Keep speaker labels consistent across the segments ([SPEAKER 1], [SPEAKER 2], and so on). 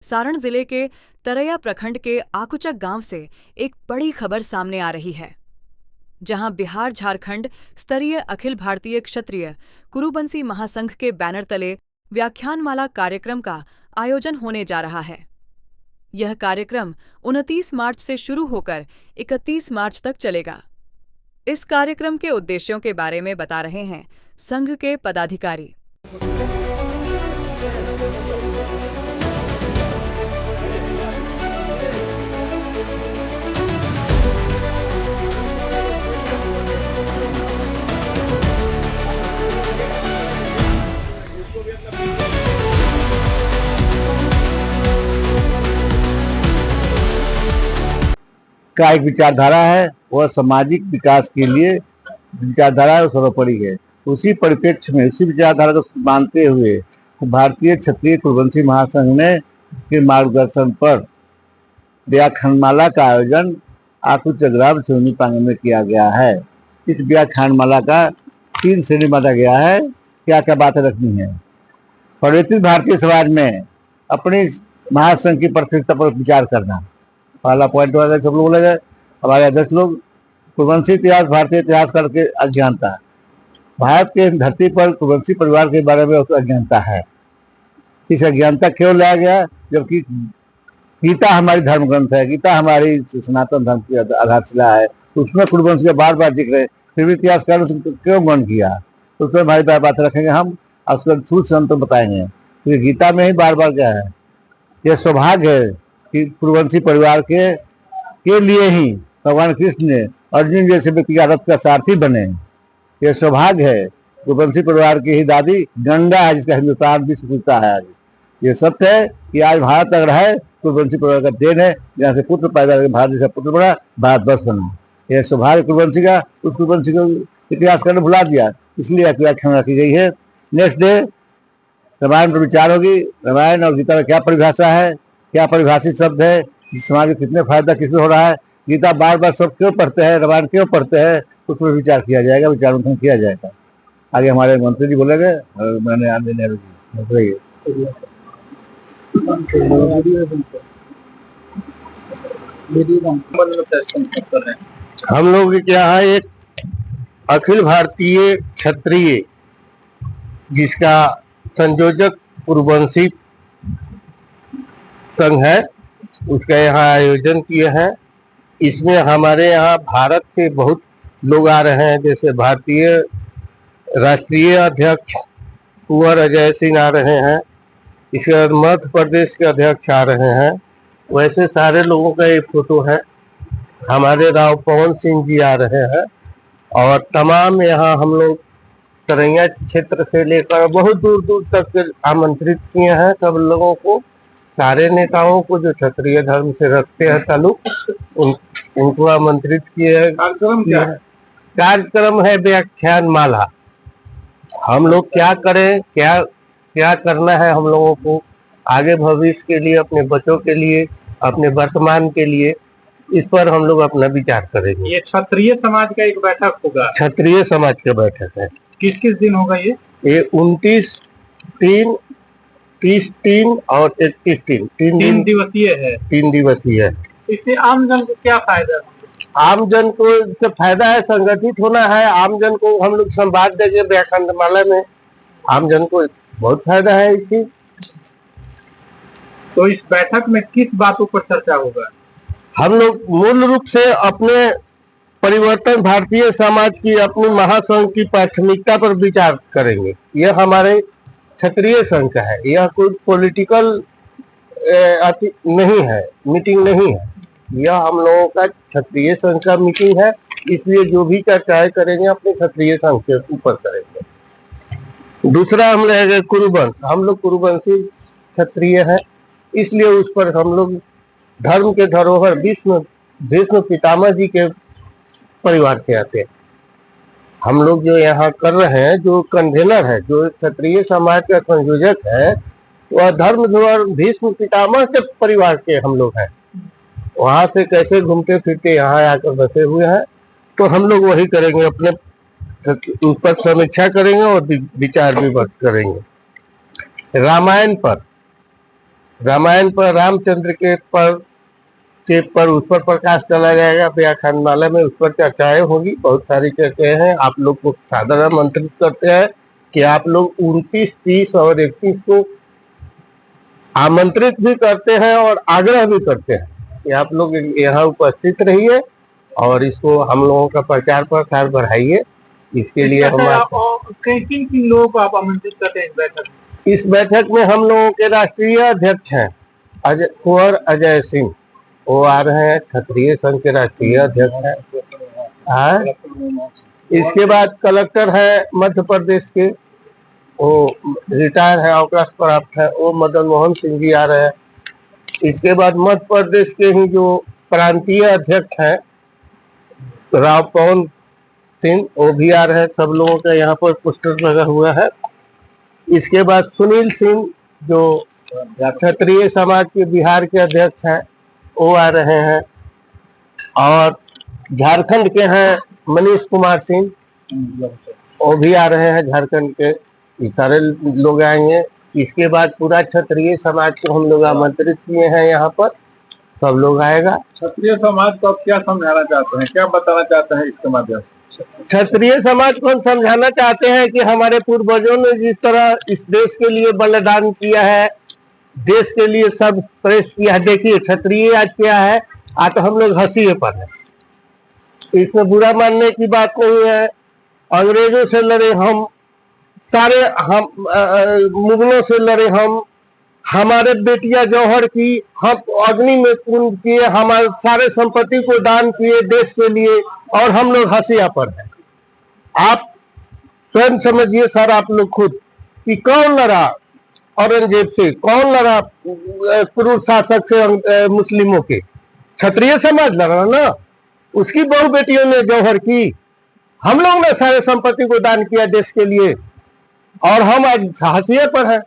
[SPEAKER 1] सारण जिले के तरैया प्रखंड के आकुचक गांव से एक बड़ी खबर सामने आ रही है, जहां बिहार झारखंड स्तरीय अखिल भारतीय क्षत्रिय कुरुबंसी महासंघ के बैनर तले व्याख्यानमाला कार्यक्रम का आयोजन होने जा रहा है। यह कार्यक्रम 29 मार्च से शुरू होकर 31 मार्च तक चलेगा। इस कार्यक्रम के उद्देश्यों के बारे में बता रहे हैं संघ के पदाधिकारी।
[SPEAKER 2] का एक विचारधारा है, वह सामाजिक विकास के लिए विचारधारा सर्वोपरि है। उसी परिप्रेक्ष्य में उसी विचारधारा को मानते हुए भारतीय क्षत्रिय कुरुबंसी महासंघ ने के मार्गदर्शन पर व्याख्यानमाला का आयोजन आकुचक ग्राम सोनी प्रांगण में किया गया है। इस व्याख्यानमाला का 3 श्रेणी बांटा गया है। क्या क्या बातें रखनी है? परिवर्तित भारतीय समाज में अपनी महासंघ की प्राथमिकता पर विचार करना पहला पॉइंट होगा। सब लोग बोले हमारे अध्यक्ष लोग कुरुबंसी इतिहास, भारतीय इतिहास करके अज्ञानता, भारत के धरती पर कुरुबंसी परिवार के बारे में अज्ञानता है। इस अज्ञानता क्यों लाया गया? जबकि गीता हमारी धर्म ग्रंथ है, गीता हमारी सनातन धर्म की आधारशिला है, तो उसमें कुरुबंसी का बार बार जिक्र है, फिर भी इतिहासकार क्यों गौन किया? तो उसमें हमारी बात रखेंगे हम, उसका छूट से हम तो बताएंगे। तो गीता में ही बार बार क्या है? यह सौभाग्य है कि कुरुबंसी परिवार के लिए ही भगवान कृष्ण ने अर्जुन जैसे व्यक्ति का रथ का सारथी बने। यह सौभाग्य है। कुरुबंसी परिवार की ही दादी गंगा है, जिसका हिंदुस्तान विश्व पूजता है। आज ये सत्य है कि आज भारत अगर है, कुरुबंसी परिवार का देन है, जहाँ से पुत्र पैदा करके भारत जैसा पुत्र बना, भारतवर्ष बना। यह सौभाग्य कुरुबंसी का। उस कुरुबंसी को इतिहास करने भुला दिया, इसलिए व्याख्या रखी गई है। नेक्स्ट डे रामायण पर विचार होगी। रामायण और गीता में क्या परिभाषा है, क्या परिभाषित शब्द है, इस समाज में कितने फायदा किसमें हो रहा है, गीता बार बार सब क्यों पढ़ते हैं, रामायण क्यों पढ़ते हैं, उस पर विचार किया जाएगा, विचार मंथन किया जाएगा। आगे हमारे मंत्री जी बोलेंगे और मैंने आनंद नेहरू जी।
[SPEAKER 3] हम लोग क्या है, एक अखिल भारतीय क्षत्रिय जिसका संयोजक कुरुबंसी संघ है, उसका यहाँ आयोजन किए हैं। इसमें हमारे यहाँ भारत से बहुत लोग आ रहे हैं, जैसे भारतीय राष्ट्रीय अध्यक्ष कुंवर अजय सिंह आ रहे हैं, इसके बाद मध्य प्रदेश के अध्यक्ष आ रहे हैं। वैसे सारे लोगों का ये फोटो है। हमारे राव पवन सिंह जी आ रहे हैं और तमाम यहाँ हम लोग तरैया क्षेत्र से लेकर बहुत दूर दूर तक आमंत्रित किए हैं सब लोगों को। सारे नेताओं को जो क्षत्रिय धर्म से रखते हैं ताल्लुक, उनको आमंत्रित किए हैं। कार्यक्रम है व्याख्यानमाला। हम लोग क्या करें, क्या क्या करना है हम लोगों को आगे भविष्य के लिए, अपने बच्चों के लिए, अपने वर्तमान के लिए, इस पर हम लोग अपना विचार करेंगे।
[SPEAKER 4] ये क्षत्रिय समाज का एक बैठक होगा।
[SPEAKER 3] क्षत्रिय समाज का बैठक है।
[SPEAKER 4] किस किस दिन होगा ये?
[SPEAKER 3] 29, 30 और 31
[SPEAKER 4] तीन दिवसीय है।
[SPEAKER 3] 3 दिवसीय है।
[SPEAKER 4] इससे आम जन को क्या फायदा?
[SPEAKER 3] आम जन को इससे फायदा है, संगठित होना है। आम जन को हम लोग संवाद देंगे व्याख्यानमाला में, आम जन को बहुत फायदा है इसकी।
[SPEAKER 4] तो इस बैठक में किस बातों पर चर्चा होगा?
[SPEAKER 3] हम लोग मूल रूप से अपने परिवर्तन भारतीय समाज की, अपनी महासंघ की प्राथमिकता पर विचार करेंगे। यह हमारे क्षत्रिय संघ का है, यह कोई पॉलिटिकल नहीं है, मीटिंग नहीं है। यह हम लोगों का क्षत्रिय संघ का मीटिंग है, इसलिए जो भी चर्चाएं करेंगे अपने क्षत्रिय संघ के ऊपर करेंगे। दूसरा हम रहेगा कुरुबंश। हम लोग कुरुबंशी क्षत्रिय है, इसलिए उस पर हम लोग धर्म के धरोहर भीष्म पितामह जी के परिवार से आते हैं। हम लोग जो यहाँ कर रहे हैं, जो कन्वेनर है, जो क्षत्रिय समाज का संयोजक है, वह धर्म धरोहर भीष्म पितामह के परिवार के हम लोग हैं। वहां से कैसे घूमते फिरते यहाँ आकर बसे हुए हैं, तो हम लोग वही करेंगे, अपने उस पर समीक्षा करेंगे और विचार विमर्श करेंगे। रामायण पर रामायण पर रामचंद्र के पर उस पर प्रकाश डाला जाएगा। व्याख्यानमाला में उस पर चर्चाएं होगी, बहुत सारी चर्चाएं हैं। आप लोग को सादर आमंत्रित करते हैं कि आप लोग 29, 30 और 31 को आमंत्रित भी करते हैं और आग्रह भी करते हैं कि आप लोग यहाँ उपस्थित रहिए और इसको हम लोगों का प्रचार प्रसार बढ़ाइए। इसके लिए हम
[SPEAKER 4] किन किन लोगों को आप आमंत्रित करते हैं इस बैठक में?
[SPEAKER 3] इस बैठक में हम लोगों के राष्ट्रीय अध्यक्ष हैं कुंवर अजय सिंह, वो आ रहे हैं। क्षत्रिय संघ के राष्ट्रीय अध्यक्ष हैं। इसके बाद कलेक्टर है मध्य प्रदेश के, वो रिटायर है, अवकाश प्राप्त है, वो मदन मोहन सिंह जी आ रहे हैं। इसके बाद मध्य प्रदेश के ही जो प्रांतीय अध्यक्ष हैं राव पवन सिंह, वो भी आ रहे हैं। सब लोगों का यहाँ पर पोस्टर लगा हुआ है। इसके बाद सुनील सिंह जो क्षत्रिय समाज के बिहार के अध्यक्ष हैं, वो आ रहे हैं। और झारखंड के हैं मनीष कुमार सिंह, वो भी आ रहे हैं झारखंड के। ये सारे लोग आएंगे। इसके बाद पूरा क्षत्रिय समाज को हम लोग आमंत्रित किए हैं यहाँ पर, सब लोग आएगा।
[SPEAKER 4] क्षत्रिय समाज को आप क्या समझाना चाहते हैं, क्या बताना चाहते हैं इसके माध्यम से?
[SPEAKER 3] क्षत्रिय समाज को हम समझाना चाहते हैं कि हमारे पूर्वजों ने जिस तरह इस देश के लिए बलिदान किया है, देश के लिए सब प्रेस किया है। देखिए क्षत्रिय आज क्या है, आज तो हम लोग हंसी पर है, इसमें बुरा मानने की बात नहीं है। अंग्रेजों से लड़े हम सारे, हम मुगलों से लड़े हम, हमारे बेटियां जौहर की, हम अग्नि में कुंड किए, हमारे सारे संपत्ति को दान किए देश के लिए, और हम लोग हंसिया पर हैं। आप स्वयं समझिए सर, आप लोग खुद, कि कौन लड़ा औरंगजेब से, कौन लड़ा क्रूर शासक से मुस्लिमों के? क्षत्रिय समाज लड़ा ना, उसकी बहु बेटियों ने जौहर की। हम लोग ने सारे संपत्ति को दान किया देश के लिए, और हम आज हाशिए पर हैं।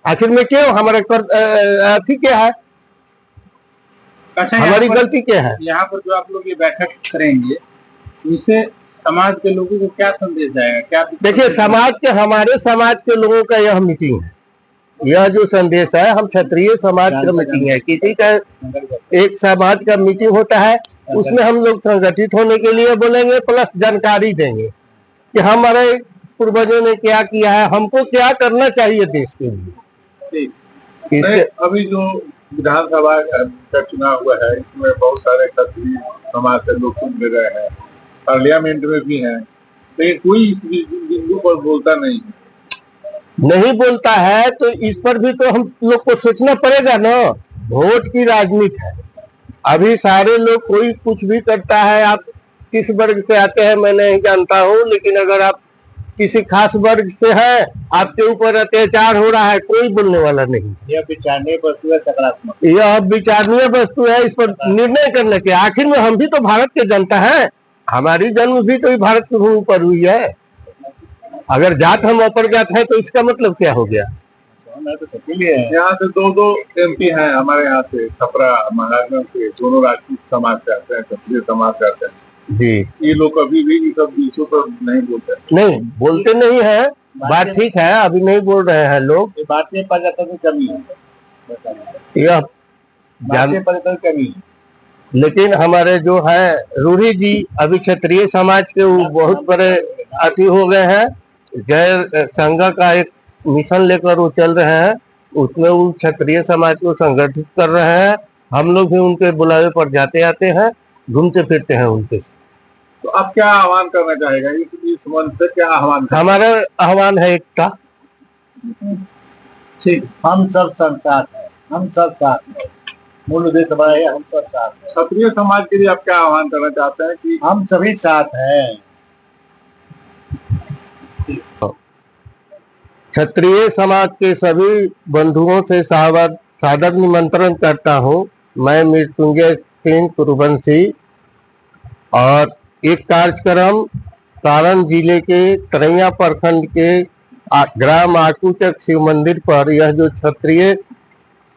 [SPEAKER 3] आखिर में क्यों? हमारे अथी क्या है, हमारी गलती क्या है?
[SPEAKER 4] यहाँ पर जो आप लोग ये बैठक करेंगे, इससे समाज के लोगों को क्या संदेश जाएगा, क्या?
[SPEAKER 3] देखिए हमारे समाज के लोगों का यह मीटिंग है, यह जो संदेश है, हम क्षत्रिय समाज का मीटिंग है। किसी का एक समाज का मीटिंग होता है, उसमें हम लोग संगठित होने के लिए बोलेंगे, प्लस जानकारी देंगे कि हमारे पूर्वजों ने क्या किया है, हमको क्या करना चाहिए देश के लिए।
[SPEAKER 4] अभी जो विधानसभा का चुनाव हुआ है, इसमें बहुत सारे क्षत्रिय समाज से लोग चुन ले रहे हैं, पार्लियामेंट में भी हैं, लेकिन कोई इस बिंदु पर बोलता नहीं
[SPEAKER 3] बोलता है। तो इस पर भी तो हम लोग को सोचना पड़ेगा ना। वोट की राजनीति है, अभी सारे लोग कोई कुछ भी करता है। आप किस वर्ग से आते हैं मैं नहीं जानता हूँ, लेकिन अगर आप किसी खास वर्ग से है, आपके ऊपर अत्याचार हो रहा है, कोई बोलने वाला नहीं।
[SPEAKER 4] यह विचारणीय वस्तु है, सकारात्मक,
[SPEAKER 3] यह विचारणीय वस्तु है। इस पर निर्णय करने के, आखिर में हम भी तो भारत के जनता है, हमारी जन्म भी तो भारत की भूमि पर हुई है। अगर जात हम अपर जात है तो इसका मतलब क्या हो गया?
[SPEAKER 4] यहाँ से दो MP हैं हमारे यहाँ से, छपरा महाराजगंज से, दोनों राजपूत समाज से आते हैं, क्षत्रिय समाज से आते हैं
[SPEAKER 3] जी।
[SPEAKER 4] ये लोग अभी भी इन सब विषयों पर नहीं
[SPEAKER 3] बोलते नहीं है। बात ठीक है, अभी नहीं बोल रहे हैं लोग।
[SPEAKER 4] बात में पर्यटन की कमी है,
[SPEAKER 3] यह
[SPEAKER 4] पर्यटन की कमी है।
[SPEAKER 3] लेकिन हमारे जो है रूढ़ी जी अभी क्षत्रिय समाज के वो बहुत बड़े अति हो गए हैं। जय संघ का एक मिशन लेकर वो चल रहे हैं, उसमें वो क्षत्रिय समाज को संगठित कर रहे हैं। हम लोग भी उनके बुलावे पर जाते आते हैं, घूमते फिरते हैं उनके।
[SPEAKER 4] तो आप क्या आह्वान करना चाहेगा इस मंच से, क्या आह्वान?
[SPEAKER 3] हमारा आह्वान है एकता।
[SPEAKER 4] ठीक, हम सब साथ हैं, हम सब साथ हैं, मूल उद्देश्य हमारा है, हम सब साथ हैं। क्षत्रिय समाज के लिए आप क्या आह्वान करना चाहते हैं कि हम सभी साथ हैं?
[SPEAKER 3] क्षत्रिय समाज के सभी बंधुओं से सादर निमंत्रण करता हूँ। मैं मृत्युंजय सिंह कुरुवंशी, और एक कार्यक्रम सारण जिले के तरैया प्रखंड के ग्राम आकुचक शिव मंदिर पर यह जो क्षत्रिय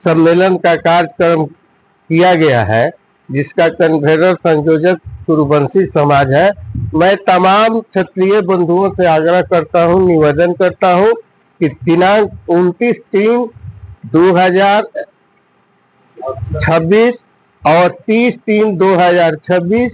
[SPEAKER 3] सम्मेलन का कार्यक्रम किया गया है, जिसका कन्वेनर संयोजक कुरुवंशी समाज है, मैं तमाम क्षत्रिय बंधुओं से आग्रह करता हूं, निवेदन करता हूं कि दिनांक 29/3/2021 26 और 30/3/2026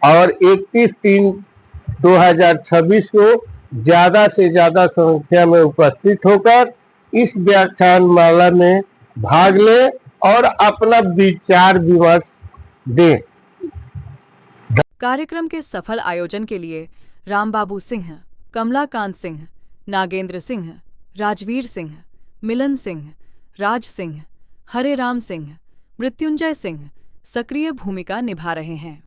[SPEAKER 3] और 31/3/2026 को ज्यादा से ज्यादा संख्या में उपस्थित होकर इस व्याख्यानमाला में भाग लें और अपना विचार विमर्श दें।
[SPEAKER 1] कार्यक्रम के सफल आयोजन के लिए रामबाबू सिंह, कमलाकांत सिंह, नागेंद्र सिंह, राजवीर सिंह, मिलन सिंह, राज सिंह, हरे राम सिंह, मृत्युंजय सिंह सक्रिय भूमिका निभा रहे हैं।